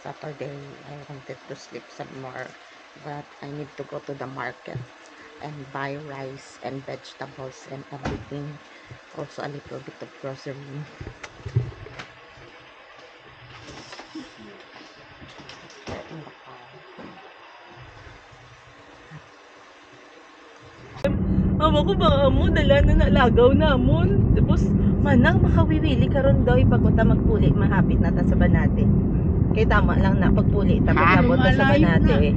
Saturday. I wanted to sleep some more, but I need to go to the market and buy rice and vegetables and everything. Also a little bit of grocery. In the car. Awa ko ba mo, dala na nalagaw namon. Tapos, manang makawiwili karon daw ipagkuta magpuli, mahapit na ta sa banate. Kay tama lang na pagpuli, tapos nabot ta sa banate.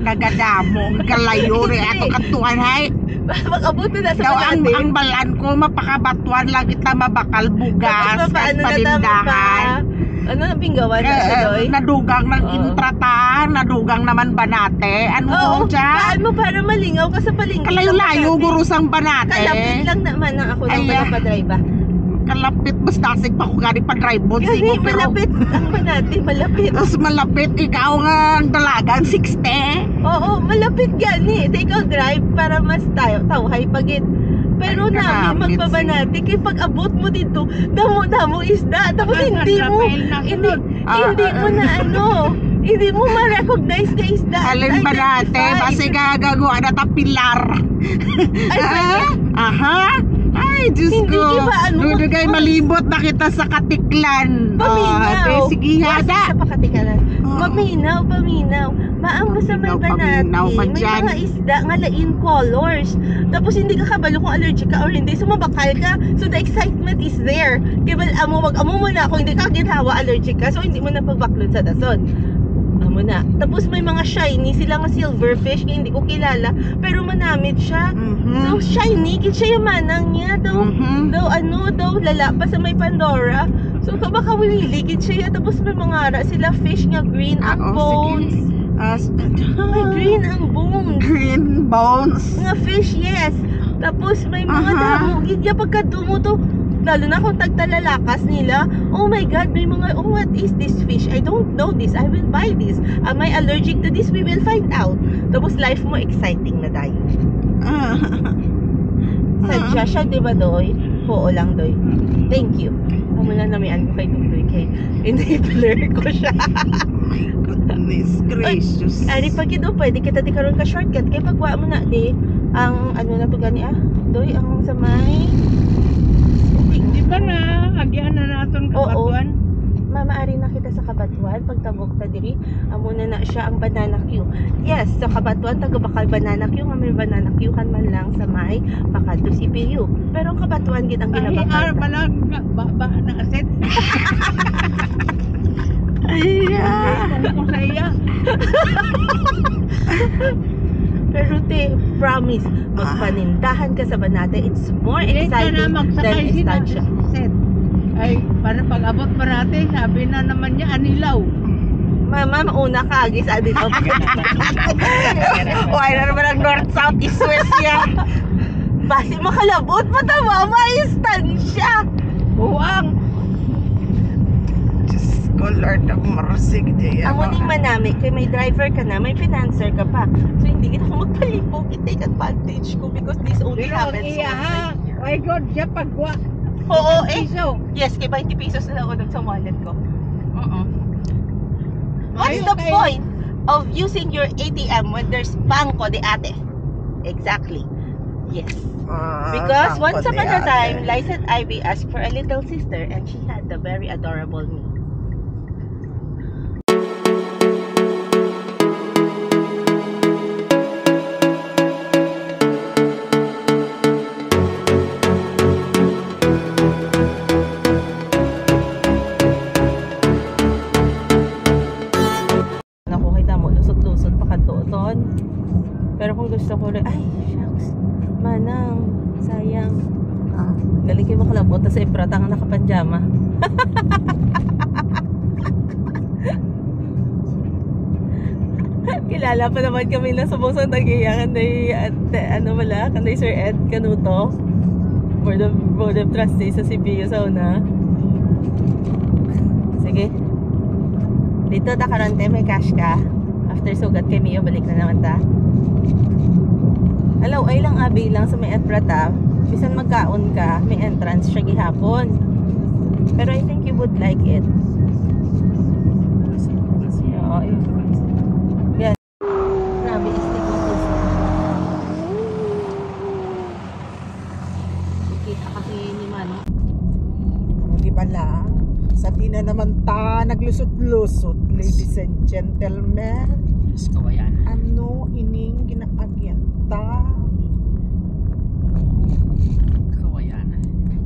Kagadamo, kalayo rin ato katuan hay. Mag-abot na sa Daw banate. ang balaan ko, mapakabatuan lagi ta mabakal bugas, Tapos paano na panindahan. Ano na pinggawan na siya doy? Nadugang ng intrata, nadugang naman banate. Ano mo dyan? Paano para malingaw ka sa palengke? Kalayo-layo, burusang banate. Kalapit lang naman ang ako ng pala-padrive ba? Kalapit, mas dasig pa ko gani pa-drive mo. Kasi malapit ang banate, malapit. Tapos malapit, ikaw nga ang dalagan, 60. Oo, malapit gani. Ikaw drive para mas tawhay pagit. Pero Ay, namin nakapit magpabanati kay pag abot mo dito, damo isda. Tapos hindi mo na ano, hindi mo ma-recognize na isda. Alin ba natin? Kasi gagawa na ta pilar. Aha. Ay, Diyos Hindi ko. ba, ano, Dudugay malibot na kita sa katiklan. Paminaw. Sige, hada. Sa pakatikalan. Paminaw. Maamo sa may banati. May mga isda nga lain colors. Tapos hindi ka kabalo kung allergic ka or hindi. Sumabakal ka. So the excitement is there. Kaya wag amo mo na kung hindi ka ginawa allergic ka. So hindi mo na pagbaklod sa dason. Amo na. Tapos may mga shiny. Sila nga silverfish. Kaya hindi ko kilala. Pero manamit siya. So shiny. Kaya siya yung manang niya. Daw lala pa sa may Pandora. So baka wiwiligid siya. Tapos may mga sila fish nga green ang bones. May green ang bones. Green bones. Mga fish, yes. Tapos may mga damo. Gidya pagkadumo to. Lalo na kung tagtalalakas nila. Oh my God, may mga, oh what is this fish? I don't know this. I will buy this. Am I allergic to this? We will find out. Tapos life mo exciting na tayo. Sadya siya, diba doy? Oo lang doy. Thank you. Amo lang namian ko kay Dudoy kay enabler ko siya. Goodness gracious. Ari pag ito, pwede kita di karon ka shortcut. Kaya pagwa mo na di, ang ano na to gani doy, ang sa may Di ba na, agyan na natin kabatuan? Mamaari na kita sa Kabatuan pagtabog ta diri. Amo na siya ang banana queue. Yes, sa Kabatuan taga-bakal banana queue, nga may banana queue kan man lang sa may Pakado CPU. Pero ang Kabatuan gid ang ginabakal. Ay, ba na aset. Kung sa iya. Pero te, promise, magpanindahan ka sa Banate. It's more exciting than Estancia. Ay, para pag-abot Banate, sabi na naman niya, anilaw. Mama, mauna ka, agis adin o. Why na naman ang north, south, east, west yan. Basi makalabot pa ta, mama, Estancia. Buwang. Diyos ko, Lord, ang marasig diya. Amo ning manami, kay may driver ka na, may financer ka pa. So hindi kita ko magpalipog, i-take advantage ko because this only happens once a year. My God, siya pagwa. Oo, yes, kay 20 pesos na ako dun sa wallet ko. What's the point? of using your ATM when there's Banco de Ate. Exactly. Yes. Because once upon a time, Liza and Ivy asked for a little sister and she had the very adorable me. Pero kung gusto ko rin, ay, shucks, manang, sayang. Galing kayo makalabot, tapos iprata nga nakapanjama. Kilala pa naman kami na subusang nag-iyakan kanday Sir Ed Canuto, Board of Trustees sa CPU sa una. Sige. Dito ta karonte may cash ka. After sugat kay Mio, balik na naman ta. Alaw ay lang abi lang sa may Eprata, bisan magkaon ka, may entrance siya gihapon. Pero I think you would like it. Yan. Grabe, istik mo po. Kita kasi ni Mano. Di ba lang? Sa di na naman ta naglusot-lusot, ladies and gentlemen. Yes, kawayan. Ano ining ginaagyan-ta? Kawayana.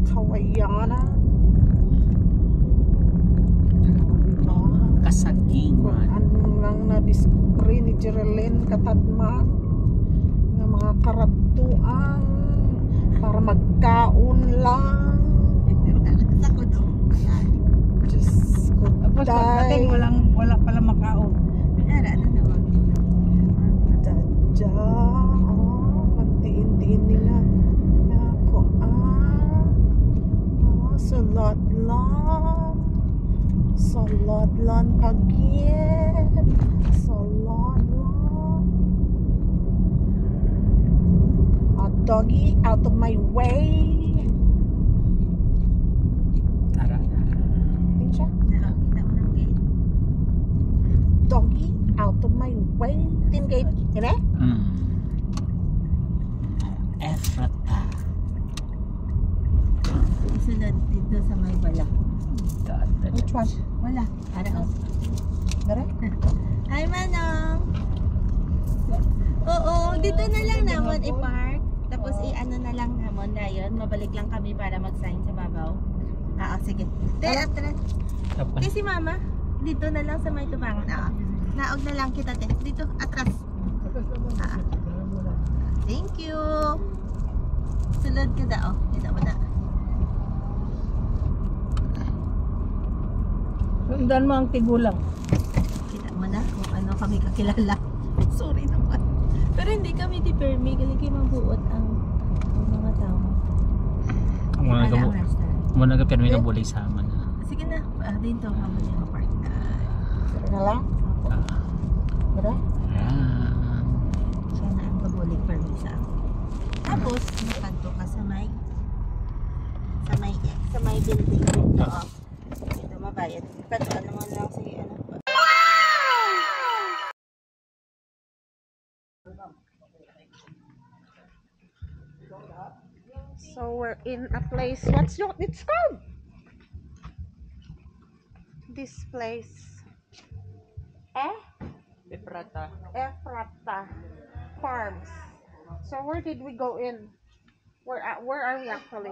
Kawayana. Diba? Kasagingan. Ano lang na-discover ni Jerilyn Katadman ng mga karabtuan para magkaon lang. Diyos ko, Tapos pagdating wala pala makaon. Dadya, mantiin-tiin nila ako, salad lang pagyan, salad lang. Doggy, out of my way. Tara. Din siya? Nakakita mo ng gate. Doggy, out of my way. Tin gate, yun eh? Efrata. Sunod dito sa may balak. Which one? Wala. Para Dere? Hi, Manong! Oo, dito na lang naman i-park. Tapos i-ano na lang naman na yun. Mabalik lang kami para mag-sign sa babaw. Sige. Tara. Te, si Mama, dito na lang sa may tubangan. Naog na lang kita, te. Dito, atras. Thank you. Sulod ka daw. Kita mo na. Sundan mo ang tigulang. Kita mo na kung ano kami kakilala. Sorry naman. Pero hindi kami di permi. Galing kayo mabuot ang mga tao. Muna ka permi ka bulay sa aman. Sige na. Dito kami yung park na. Dere na lang? Dere? Siya na ang kabulig permi sa amin. Tapos, makanto ka sa may building dito. Dito mabayad. Kanto, ano mo lang sige. So we're in a place, it's called? This place. Efrata. Efrata Farms. So where did we go in? Where are we actually?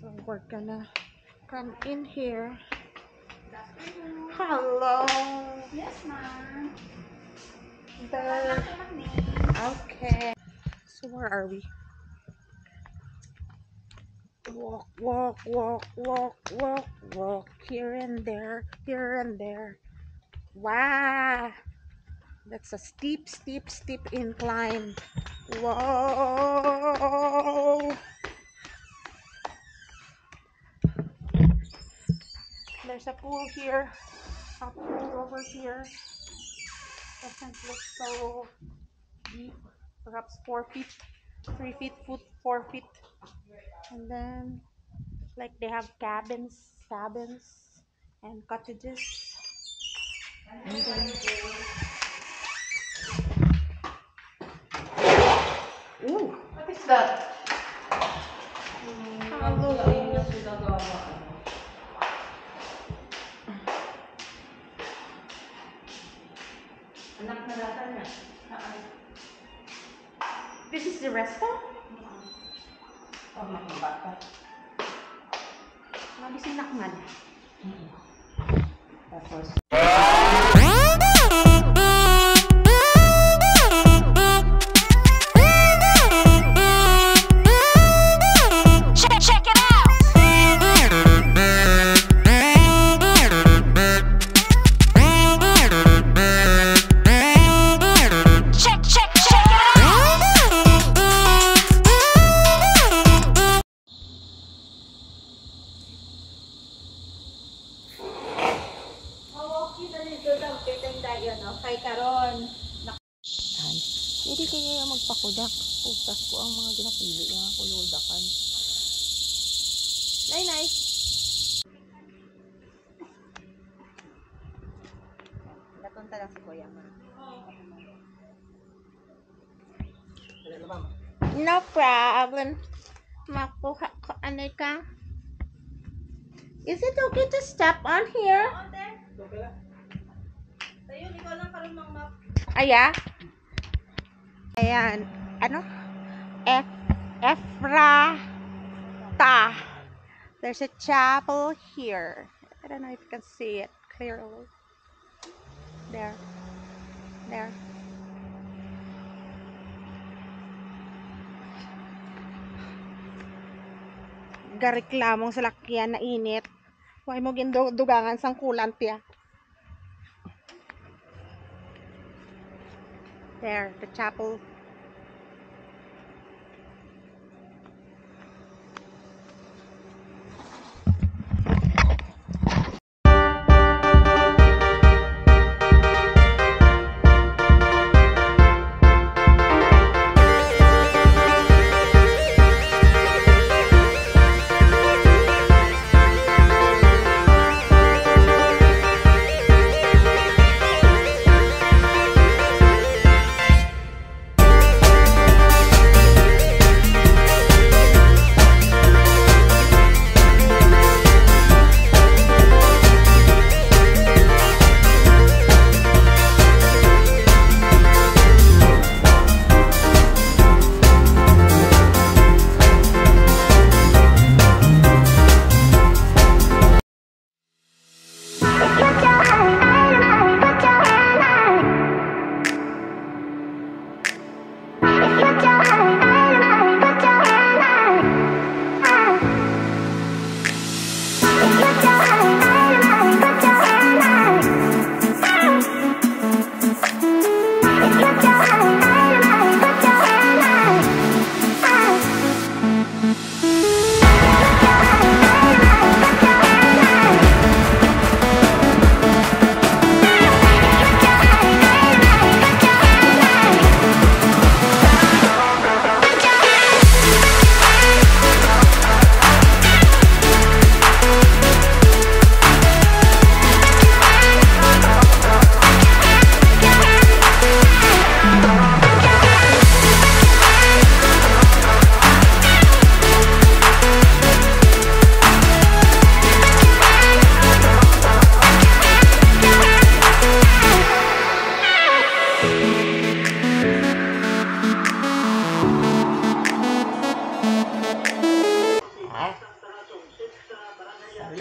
So we're gonna come in here. Hello. Yes, ma'am. There. Okay. So where are we? Walk, here and there, Wow, that's a steep incline. Whoa. There's a pool here, a pool over here. Doesn't look so deep. Perhaps 4 feet, 3 feet, 4 feet. And then, like they have cabins and cottages. And then, ooh, what is that? This is the resto? Oh, mga bata. Mabisinak man. Tapos, Check it out. Check it out. Kay karon. Hindi kayo magpakudak. Putas ko ang mga ginapili nga kuludakan. Nay. Natunta lang si Kuya Ma. No problem. Makuha ko ano ka? Is it okay to step on here? Aya? Ayan. Ano? Ephrata. There's a chapel here. I don't know if you can see it clearly. There. Gareklamong sa lakyan na init. Huwag mo gindugangan sang kulant ya. There, the chapel.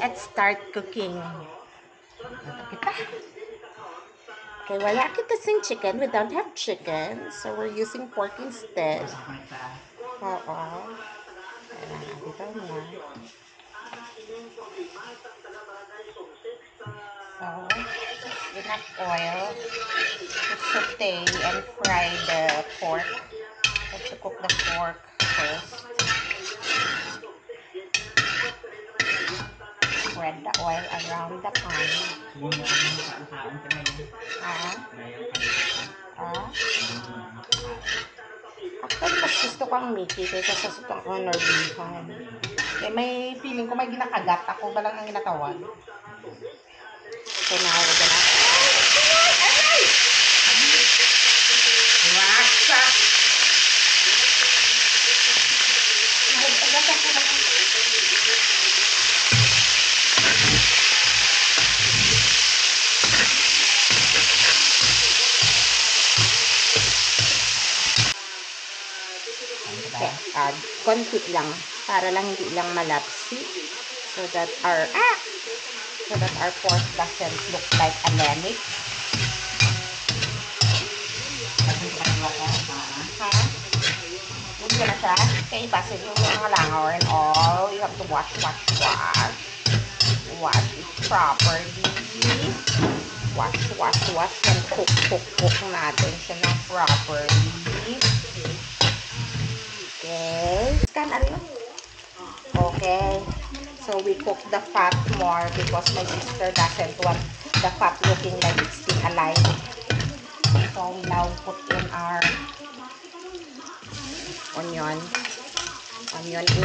Let's start cooking. Okay, wala kita sing chicken. We don't have chicken, so we're using pork instead. Oo. Ayan, dito mo. So, enough oil to saute and fry the pork. Let's cook the pork first. Spread the oil around the pan. Ha? Actually, mas gusto ko ang Mickey kaysa sa sutang Honor Behan. Eh, may feeling ko may ginakagat ako ba lang ang ginatawag. So now we're gonna... Wasa! Konti lang para lang hindi lang malapsi so that our pork doesn't look like anemic. Good na siya. Okay, basin yung mga langaw and all. You have to wash it properly. Wash and cook natin siya na properly. Okay. Scan ano? Okay. So we cook the fat more because my sister doesn't want the fat looking like it's still alive. So we now put in our onion in.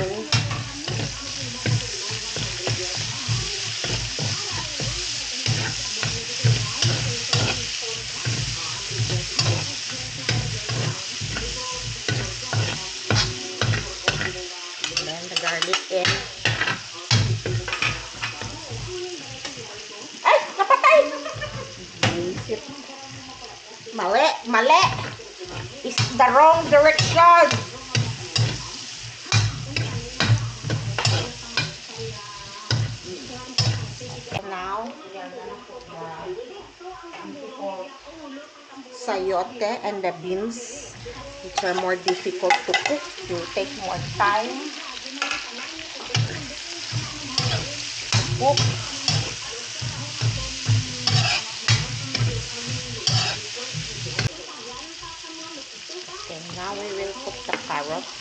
Garlic in. Ay! Napatay! Mali! It's the wrong direction! And now, we are gonna put the sayote and the beans, which are more difficult to cook. It will take more time. Cook. Okay, now we will put the carrots.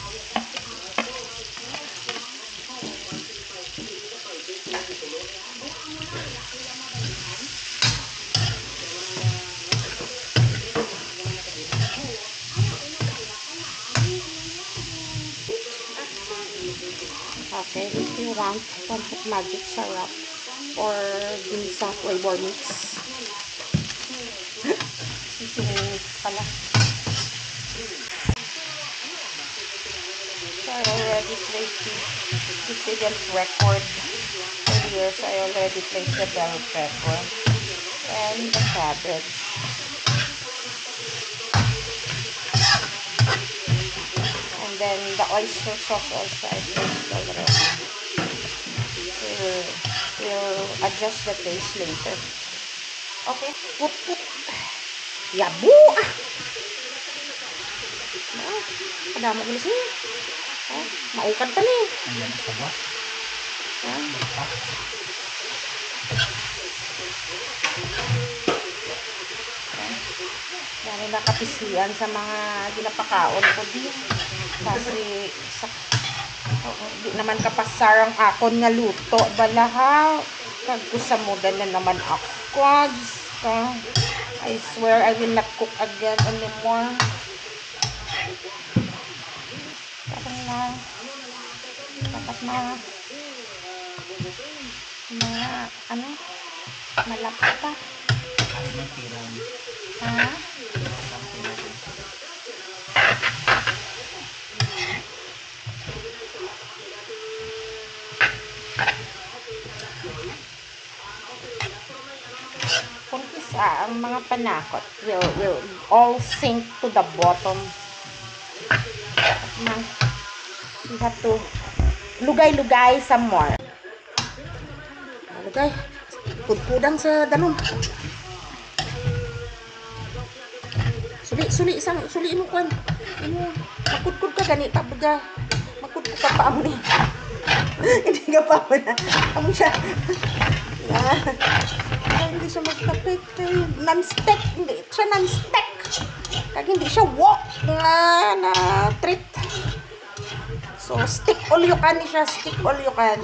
Okay, if you want magic syrup or ginisa flavor mix. Sisingin pala. So I already placed this didn't record earlier, so I already placed the bell pepper and the cabbage. And then the oyster sauce also I placed already. We'll adjust the taste later. Okay, put. Yabu! Kadama ko siya. Maukan pa ni. Dami na kapisian sa mga ginapakaon ko din. Kasi di naman kapasar ang akon nga luto. Balaha. Kagkusa mo na naman ako. I swear I will not cook again anymore. Dapat malapit pa. Ha? Ang mga panakot will all sink to the bottom. We have to lugay-lugay some more. Lugay. Pudpudang sa danon. Suli mo kwan. Makudkud ka ganita baga. Makudkud ka pa mo ni. Hindi ka pa mo na. Amo siya. Hindi siya magtapik. Non-stick. Hindi siya non-stick. Kaya hindi siya wok na treat. So, stick all you can siya. Stick all you can.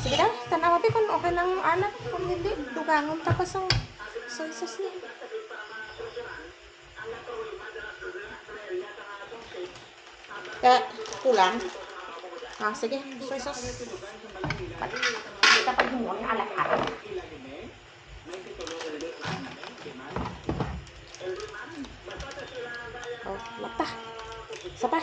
Sige na. Tanawa pa kung okay ng anak. Kung hindi, dugangon tapos ang soy sauce niya. Kaya, kulang. Sige. Sus. Kapag mo, alat-alat. Oh, lapa. Isa pa.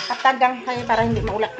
At tagang kayo para hindi maulak.